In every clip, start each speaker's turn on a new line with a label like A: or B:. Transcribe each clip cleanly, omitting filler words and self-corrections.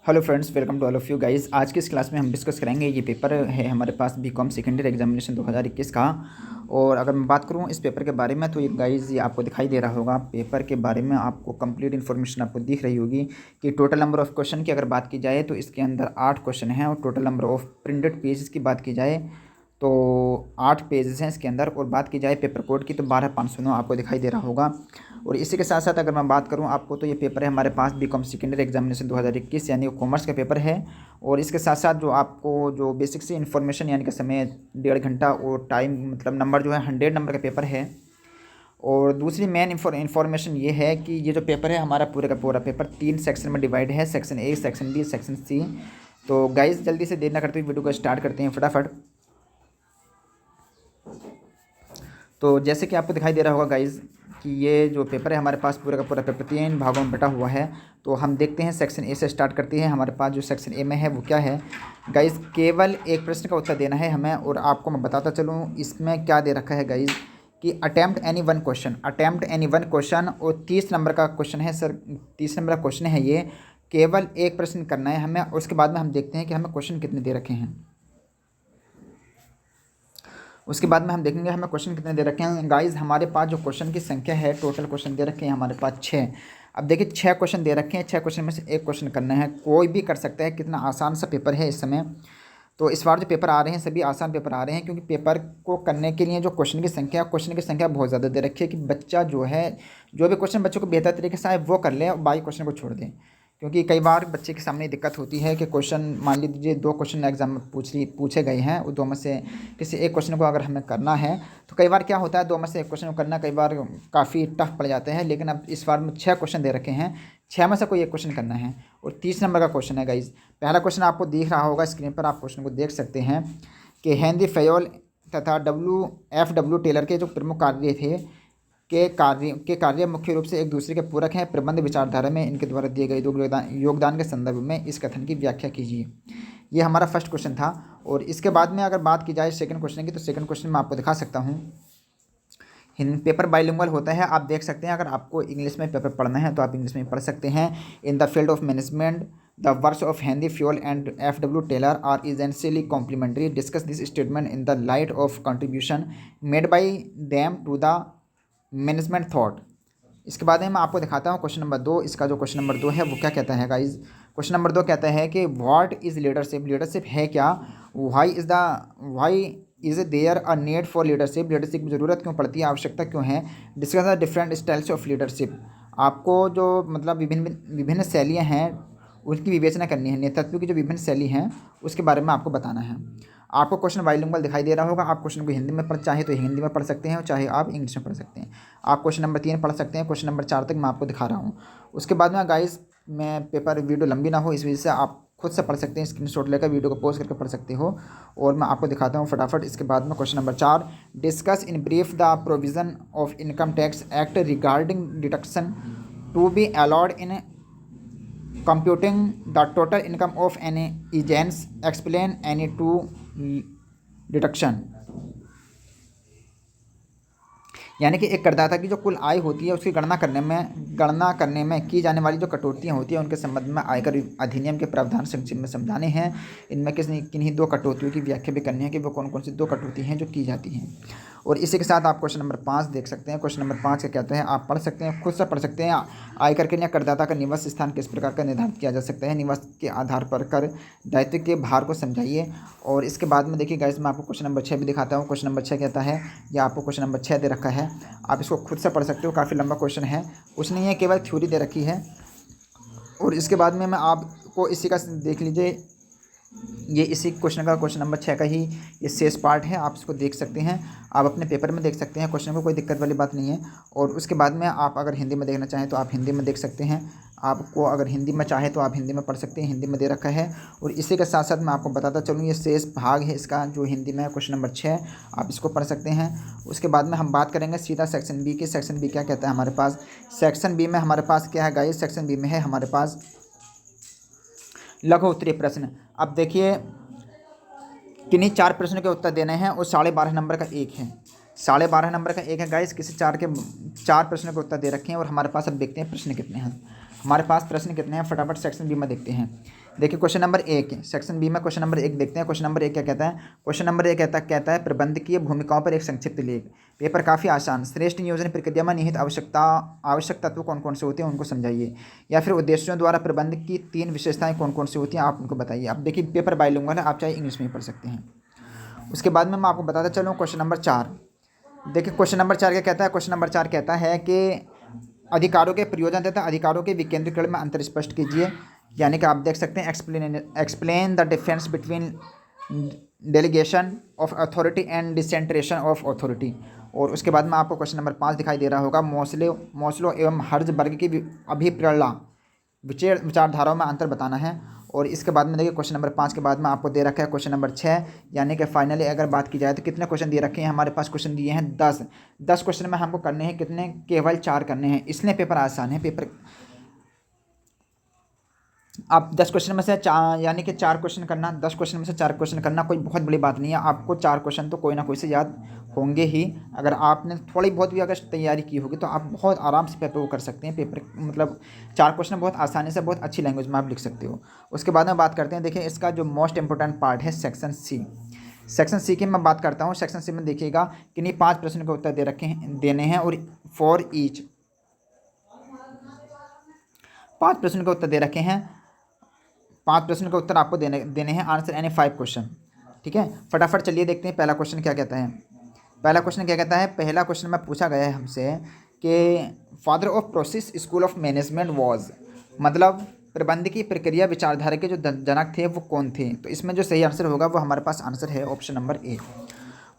A: Hello friends, welcome to all of you guys. आज की इस क्लास में हम डिस्कस करेंगे। ये पेपर है हमारे पास बीकॉम सेकेंड ईयर एग्जामिनेशन 2021 का। और अगर मैं बात करूँ इस पेपर के बारे में तो ये गाइस ये आपको दिखाई दे रहा होगा। पेपर के बारे में आपको कंप्लीट इन्फॉर्मेशन आपको दिख रही होगी कि टोटल नंबर ऑफ़ क्वेश्चन की अगर बात की जाए तो इसके अंदर 8 क्वेश्चन हैं। और total number of printed pages की बात की जाए तो 8 पेजेस हैं इसके अंदर। और बात की जाए पेपर कोड की तो 12,509 आपको दिखाई दे रहा होगा। और इसी के साथ साथ अगर मैं बात करूं आपको तो ये पेपर है हमारे पास बीकॉम सेकेंड ईयर एग्जामिनेशन 2021 यानी कॉमर्स का पेपर है। और इसके साथ साथ जो आपको जो बेसिक सी इन्फॉर्मेशन यानी कि समय 1.5 घंटा और टाइम मतलब नंबर जो है 100 नंबर का पेपर है। और दूसरी मेन इन्फॉर्मेशन ये है कि ये जो पेपर है हमारा पूरे का पूरा पेपर 3 सेक्शन में डिवाइड है, section A, section B, section C. तो गाइज जल्दी से देर ना करते हुए वीडियो को स्टार्ट करते हैं फटाफट। तो जैसे कि आपको दिखाई दे रहा होगा गाइज़ कि ये जो पेपर है हमारे पास पूरा का पूरा पेपर 3 भागों में बटा हुआ है। तो हम देखते हैं सेक्शन ए से स्टार्ट करते हैं। हमारे पास जो सेक्शन ए में है वो क्या है गाइज़, केवल एक प्रश्न का उत्तर देना है हमें। और आपको मैं बताता चलूँ इसमें क्या दे रखा है गाइज़ कि attempt any one question, attempt any one question. और 30 नंबर का क्वेश्चन है सर, 30 नंबर का क्वेश्चन है ये। केवल एक प्रश्न करना है हमें। और उसके बाद में हम देखते हैं कि हमें क्वेश्चन कितने दे रखे हैं। उसके बाद में हम देखेंगे हमें क्वेश्चन कितने दे रखे हैं गाइस। हमारे पास जो क्वेश्चन की संख्या है, टोटल क्वेश्चन दे रखे हैं हमारे पास 6। अब देखिए 6 क्वेश्चन दे रखे हैं, 6 क्वेश्चन में से एक क्वेश्चन करना है। कोई भी कर सकता है, कितना आसान सा पेपर है इस समय। तो इस बार जो पेपर आ रहे हैं सभी आसान पेपर आ रहे हैं, क्योंकि पेपर को करने के लिए जो क्वेश्चन की संख्या बहुत ज़्यादा दे रखी है कि बच्चा जो है जो भी क्वेश्चन बच्चों को बेहतर तरीके से आए वो कर ले और बाकी क्वेश्चन को छोड़ दें। क्योंकि कई बार बच्चे के सामने दिक्कत होती है कि क्वेश्चन मान लीजिए 2 क्वेश्चन एग्जाम में पूछे गए हैं, और 2 में से किसी एक क्वेश्चन को अगर हमें करना है तो कई बार क्या होता है 2 में से एक क्वेश्चन को करना कई बार काफ़ी टफ पड़ जाते हैं। लेकिन अब इस बार में 6 क्वेश्चन दे रखे हैं, 6 में से कोई एक क्वेश्चन करना है। और 30 नंबर का क्वेश्चन है गाइज। पहला क्वेश्चन आपको दिख रहा होगा स्क्रीन पर, आप क्वेश्चन को देख सकते हैं कि हेनरी फयोल तथा डब्ल्यू टेलर के जो प्रमुख कार्य थे के कार्य मुख्य रूप से एक दूसरे के पूरक हैं। प्रबंध विचारधारा में इनके द्वारा दिए गए योगदान के संदर्भ में इस कथन की व्याख्या कीजिए। ये हमारा फर्स्ट क्वेश्चन था। और इसके बाद में अगर बात की जाए सेकंड क्वेश्चन की तो सेकंड क्वेश्चन मैं आपको दिखा सकता हूँ। हिंदी पेपर बाइलिंगुअल होता है, आप देख सकते हैं। अगर आपको इंग्लिश में पेपर पढ़ना है तो आप इंग्लिश में पढ़ सकते हैं। In the field of management the works of Henri Fayol and F W. Taylor are essentially complementary. Discuss this statement in the light of contribution made by them to the management thought. इसके बाद में मैं आपको दिखाता हूँ question number 2। इसका जो question number 2 है वो क्या कहता है गाइज। क्वेश्चन नंबर 2 कहता है कि व्हाट इज़ लीडरशिप, लीडरशिप है क्या। Why is there a need for leadership, leadership की ज़रूरत क्यों पड़ती है, आवश्यकता क्यों है। Discuss the different styles of leadership. आपको जो मतलब विभिन्न विभिन्न शैलियाँ हैं उनकी विवेचना करनी है। नेतृत्व की जो विभिन्न शैली हैं उसके बारे में आपको बताना है। आपको क्वेश्चन बाइलिंगुअल दिखाई दे रहा होगा। आप क्वेश्चन को हिंदी में चाहे तो हिंदी में पढ़ सकते हैं और चाहे आप इंग्लिश में पढ़ सकते हैं। आप क्वेश्चन नंबर 3 पढ़ सकते हैं, क्वेश्चन नंबर 4 तक मैं आपको दिखा रहा हूँ। उसके बाद में गाइस मैं पेपर वीडियो लंबी ना हो इस वजह से आप खुद से पढ़ सकते हैं, स्क्रीनशॉट लेकर वीडियो को पॉज करके पढ़ सकते हो। और मैं आपको दिखाता हूँ फटाफट। इसके बाद में question number 4, discuss in brief the provision of income tax act regarding deduction to be allowed in computing the total income of any agents, explain any two deduction। यानी कि एक करदाता की जो कुल आय होती है उसकी गणना करने में की जाने वाली जो कटौतियाँ होती हैं उनके संबंध में आयकर अधिनियम के प्रावधान संक्षिप्त में समझाने हैं। इनमें किन्हीं 2 कटौतियों की व्याख्या भी करनी है कि वो कौन कौन सी 2 कटौती हैं जो की जाती हैं। और इसी के साथ आप क्वेश्चन नंबर 5 देख सकते हैं। क्वेश्चन नंबर 5 क्या कहते हैं आप पढ़ सकते हैं, खुद से पढ़ सकते हैं। आयकर के लिए करदाता का निवास स्थान किस प्रकार का निर्धारित किया जा सकता है, निवास के आधार पर कर दायित्व के भार को समझाइए। और इसके बाद में देखिए गाइस मैं आपको क्वेश्चन नंबर 6 भी दिखाता हूँ। क्वेश्चन नंबर 6 कहता है, या आपको क्वेश्चन नंबर 6 दे रखा है, आप इसको खुद से पढ़ सकते हो। काफ़ी लंबा क्वेश्चन है, कुछ नहीं है, केवल थ्योरी दे रखी है। और इसके बाद में मैं आपको इसी का देख लीजिए, ये इसी क्वेश्चन नंबर 6 का ही ये शेष पार्ट है। आप इसको देख सकते हैं, आप अपने पेपर में देख सकते हैं क्वेश्चन को, कोई दिक्कत वाली बात नहीं है। और उसके बाद में आप अगर हिंदी में देखना चाहें तो आप हिंदी में देख सकते हैं। आपको अगर हिंदी में चाहे तो आप हिंदी में पढ़ सकते हैं, हिंदी में दे रखा है। और इसी के साथ साथ मैं आपको बताता चलूँ ये शेष भाग है इसका जो हिंदी में है क्वेश्चन नंबर 6, आप इसको पढ़ सकते हैं। उसके बाद में हम बात करेंगे सीधा सेक्शन बी की। सेक्शन बी क्या कहता है हमारे पास। सेक्शन बी में हमारे पास क्या है गाइस, सेक्शन बी में है हमारे पास लघु उत्तरीय प्रश्न। अब देखिए किन्हीं 4 प्रश्नों के उत्तर देने हैं और 12.5 नंबर का एक है, 12.5 नंबर का एक है गाइस। किसी 4 प्रश्नों के उत्तर दे रखे हैं। और हमारे पास अब देखते हैं प्रश्न कितने हैं। हमारे पास प्रश्न कितने हैं फटाफट सेक्शन बी में देखते हैं। देखिए क्वेश्चन नंबर एक, सेक्शन बी में क्वेश्चन नंबर एक देखते हैं। क्वेश्चन नंबर एक क्या कहता है? क्वेश्चन नंबर एक कहता है प्रबंधकीय भूमिकाओं पर एक संक्षिप्त लेख। पेपर काफ़ी आसान। श्रेष्ठ नियोजन प्रक्रिया में निहित आवश्यक तत्व कौन कौन से होते हैं उनको समझाइए, या फिर उद्देश्यों द्वारा प्रबंध की 3 विशेषताएं कौन कौन सी होती हैं आप उनको बताइए। अब देखिए पेपर बाइलिंगुअल है, आप चाहे इंग्लिश में ही पढ़ सकते हैं। उसके बाद में मैं आपको बताता चलूँ क्वेश्चन नंबर 4। देखिए क्वेश्चन नंबर 4 क्या कहता है? क्वेश्चन नंबर 4 कहता है कि अधिकारों के प्रयोजन तथा अधिकारों के विकेंद्रीकरण में अंतर स्पष्ट कीजिए। यानी कि आप देख सकते हैं explain the difference between delegation of authority and decentration of authority. और उसके बाद में आपको क्वेश्चन नंबर 5 दिखाई दे रहा होगा, मौसलो एवं हर्ज वर्ग की अभिप्रेरणा विचारधाराओं में अंतर बताना है। और इसके बाद में देखिए क्वेश्चन नंबर 5 के बाद में आपको दे रखा है क्वेश्चन नंबर 6। यानी कि फाइनली अगर बात की जाए तो कितने क्वेश्चन दिए रखे हैं हमारे पास? क्वेश्चन दिए हैं 10 क्वेश्चन में हमको करने हैं कितने? केवल 4 करने हैं, इसलिए पेपर आसान है। पेपर आप 10 क्वेश्चन में से यानी कि 4 क्वेश्चन करना, 10 क्वेश्चन में से 4 क्वेश्चन करना कोई बहुत बड़ी बात नहीं है। आपको 4 क्वेश्चन तो कोई ना कोई से याद होंगे ही। अगर आपने थोड़ी बहुत भी अगर तैयारी की होगी तो आप बहुत आराम से पेपर को कर सकते हैं। पेपर मतलब 4 क्वेश्चन बहुत आसानी से बहुत अच्छी लैंग्वेज में आप लिख सकते हो। उसके बाद में बात करते हैं, देखिए इसका जो मोस्ट इंपॉर्टेंट पार्ट है सेक्शन सी। सेक्शन सी की मैं बात करता हूँ। सेक्शन सी में देखिएगा कि नहीं 5 प्रश्न के उत्तर दे रखे हैं, देने हैं, और फॉर ईच 5 प्रश्न के उत्तर दे रखे हैं। 5 प्रश्न के उत्तर आपको देने हैं। Answer any 5 question. ठीक है, फटाफट चलिए देखते हैं पहला क्वेश्चन क्या कहता है। पहला क्वेश्चन क्या कहता है? पहला क्वेश्चन में पूछा गया है हमसे कि father of process school of management was, मतलब प्रबंध की प्रक्रिया विचारधारा के जो जनक थे वो कौन थे? तो इसमें जो सही आंसर होगा वो हमारे पास आंसर है ऑप्शन नंबर ए।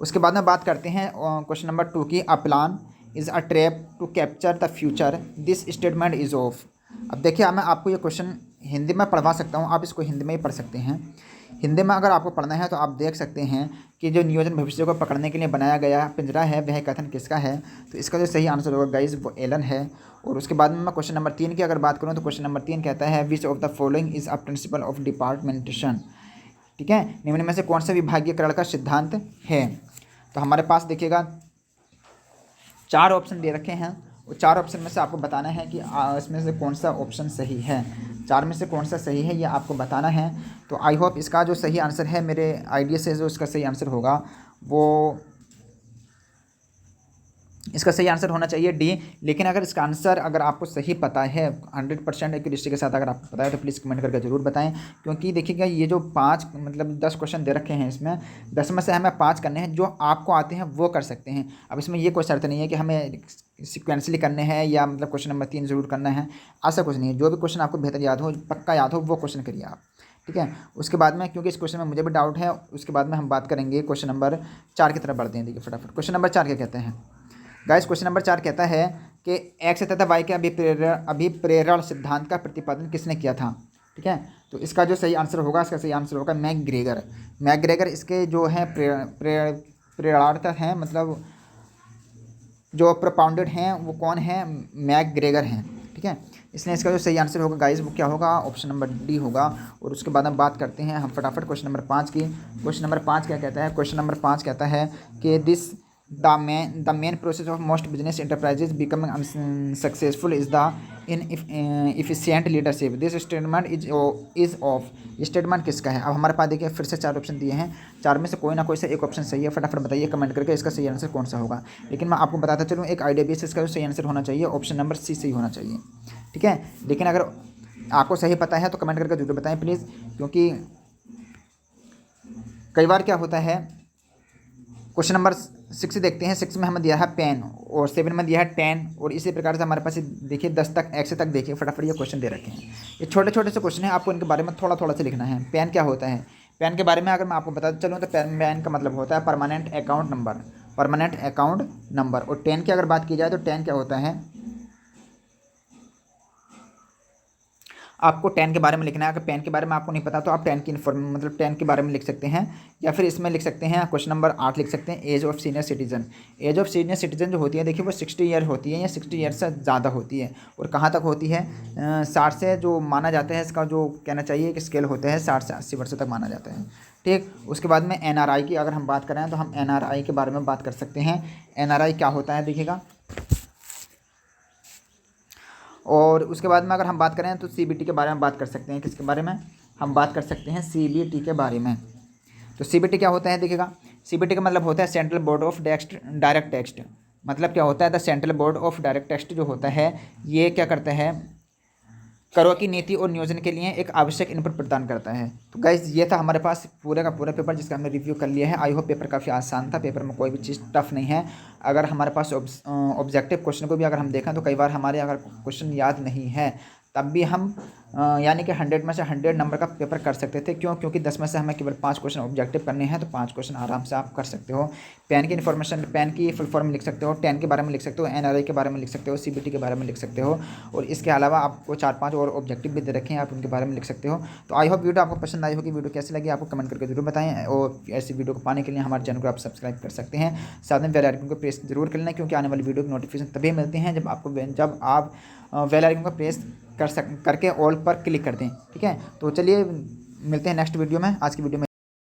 A: उसके बाद में बात करते हैं क्वेश्चन नंबर 2 की। A plan is a trap to capture the future, this statement is of. अब देखिए मैं आपको ये क्वेश्चन हिंदी में पढ़वा सकता हूँ, आप इसको हिंदी में ही पढ़ सकते हैं। हिंदी में अगर आपको पढ़ना है तो आप देख सकते हैं कि जो नियोजन भविष्य को पकड़ने के लिए बनाया गया पिंजरा है वह कथन किसका है? तो इसका जो सही आंसर होगा गाइज वो एलन है। और उसके बाद में मैं क्वेश्चन नंबर 3 की अगर बात करूँ तो क्वेश्चन नंबर 3 कहता है which of the following is a principle of departmentation. ठीक है, निम्न में से कौन सा विभागीयकरण का सिद्धांत है? तो हमारे पास देखिएगा 4 ऑप्शन दे रखे हैं, और 4 ऑप्शन में से आपको बताना है कि इसमें से कौन सा ऑप्शन सही है। 4 में से कौन सा सही है ये आपको बताना है। तो आई होप इसका जो सही आंसर है, मेरे आइडिया से जो इसका सही आंसर होगा वो इसका सही आंसर होना चाहिए डी। लेकिन अगर इसका आंसर अगर आपको सही पता है 100% एक्यूरेसी के साथ अगर आपको पता है तो प्लीज़ कमेंट करके ज़रूर बताएं। क्योंकि देखिएगा ये जो 5 मतलब 10 क्वेश्चन दे रखे हैं, इसमें 10 में से हमें 5 करने हैं। जो आपको आते हैं वो कर सकते हैं। अब इसमें ये कोई शर्त नहीं है कि हमें सिक्वेंसली करने हैं या मतलब क्वेश्चन नंबर 3 ज़रूर करना है, ऐसा कुछ नहीं है। जो भी क्वेश्चन आपको बेहतर याद हो, पक्का याद हो, वो क्वेश्चन करिए आप। ठीक है, उसके बाद में क्योंकि इस क्वेश्चन में मुझे भी डाउट है, उसके बाद में हम बात करेंगे क्वेश्चन नंबर 4 की तरफ बढ़ते हैं। देखिए फटाफट क्वेश्चन नंबर 4 क्या कहते हैं गाइस? क्वेश्चन नंबर 4 कहता है कि एक्स तथा वाई के अभिप्रेरण सिद्धांत का प्रतिपादन किसने किया था? ठीक है, तो इसका जो सही आंसर होगा, इसका सही आंसर होगा मैकग्रेगर। इसके जो हैं प्रेरणार्थ हैं, मतलब जो प्रोपाउंडेड हैं वो कौन है? मैकग्रेगर हैं। ठीक है, इसलिए इसका जो सही आंसर होगा गाइस वो क्या होगा? ऑप्शन नंबर डी होगा। और उसके बाद हम बात करते हैं हम फटाफट क्वेश्चन नंबर 5 की। क्वेश्चन नंबर 5 क्या कहता है? क्वेश्चन नंबर 5 कहता है कि this the main process of most business enterprises becoming unsuccessful is the inefficient leadership. This statement is of। ये स्टेटमेंट किसका है? अब हमारे पास देखिए फिर से 4 ऑप्शन दिए हैं, 4 में से कोई ना कोई से एक ऑप्शन सही है। फटाफट बताइए कमेंट करके इसका सही आंसर कौन सा होगा। लेकिन मैं आपको बताता चलूँ एक आइडिया बेस इसका जो सही आंसर होना चाहिए ऑप्शन नंबर सी सही होना चाहिए। ठीक है, लेकिन अगर आपको सही पता है तो कमेंट करके जरूर बताएं प्लीज़। क्योंकि कई बार क्या होता है, क्वेश्चन नंबर 6 देखते हैं। 6 में हमें दिया है पेन, और 7 में दिया है 10, और इसी प्रकार से हमारे पास देखिए 10 तक एक्स तक देखिए फटाफट ये क्वेश्चन दे रखे हैं। ये छोटे छोटे से क्वेश्चन हैं, आपको इनके बारे में थोड़ा थोड़ा से लिखना है। पेन क्या होता है? पेन के बारे में अगर मैं आपको बताता चलूँ तो पेन का मतलब होता है परमानेंट अकाउंट नंबर। और 10 की अगर बात की जाए तो 10 क्या होता है? आपको 10 के बारे में लिखना है। अगर पेन के बारे में आपको नहीं पता तो आप 10 की मतलब 10 के बारे में लिख सकते हैं, या फिर इसमें लिख सकते हैं क्वेश्चन नंबर 8 लिख सकते हैं age of senior citizen. Age of senior citizen जो होती है देखिए वो 60 ईयर होती है या 60 ईयर से ज़्यादा होती है। और कहाँ तक होती है? 60 से जो माना जाता है, इसका जो कहना चाहिए कि स्केल होते हैं 60 से 80 वर्षों तक माना जाता है। ठीक, उसके बाद में एनआरआई की अगर हम बात करें तो हम एनआरआई के बारे में बात कर सकते हैं। एनआरआई क्या होता है देखिएगा। और उसके बाद में अगर हम बात करें तो सीबीटी के बारे में बात कर सकते हैं। किसके बारे में? हम बात कर सकते हैं CBT के बारे में। तो CBT क्या होता है देखिएगा, CBT का मतलब होता है central board of direct text. मतलब क्या होता है, the central board of direct text जो होता है ये क्या करता है, करों की नीति और नियोजन के लिए एक आवश्यक इनपुट प्रदान करता है। तो गाइज ये था हमारे पास पूरे का पूरा पेपर जिसका हमने रिव्यू कर लिया है। आई होप पेपर काफ़ी आसान था, पेपर में कोई भी चीज़ टफ नहीं है। अगर हमारे पास ऑब्जेक्टिव क्वेश्चन को भी अगर हम देखें तो कई बार हमारे अगर क्वेश्चन याद नहीं है तब भी हम यानी कि 100 में से 100 नंबर का पेपर कर सकते थे। क्यों? क्योंकि 10 में से हमें केवल 5 क्वेश्चन ऑब्जेक्टिव करने हैं, तो 5 क्वेश्चन आराम से आप कर सकते हो। पैन की इन्फॉर्मेशन, पैन की फुल फॉर्म लिख सकते हो, 10 के बारे में लिख सकते हो, NRI के बारे में लिख सकते हो, CBT के बारे में लिख सकते हो, और इसके अलावा आपको 4-5 और ऑब्जेक्टिव भी दे रखे हैं, आप उनके बारे में लिख सकते हो। तो आई होप वीडियो आपको पसंद आई होगी। वीडियो कैसी लगी आपको कमेंट करके जरूर बताएं, और ऐसी वीडियो को पाने के लिए हमारे चैनल को आप सब्सक्राइब कर सकते हैं। साथ में बेल आइकन को प्रेस जरूर कर लेना, क्योंकि आने वाली वीडियो की नोटिफिकेशन तभी मिलती हैं जब आप बेल आइकन को प्रेस करके ऑल पर क्लिक कर दें। ठीक है, तो चलिए मिलते हैं नेक्स्ट वीडियो में। आज की वीडियो में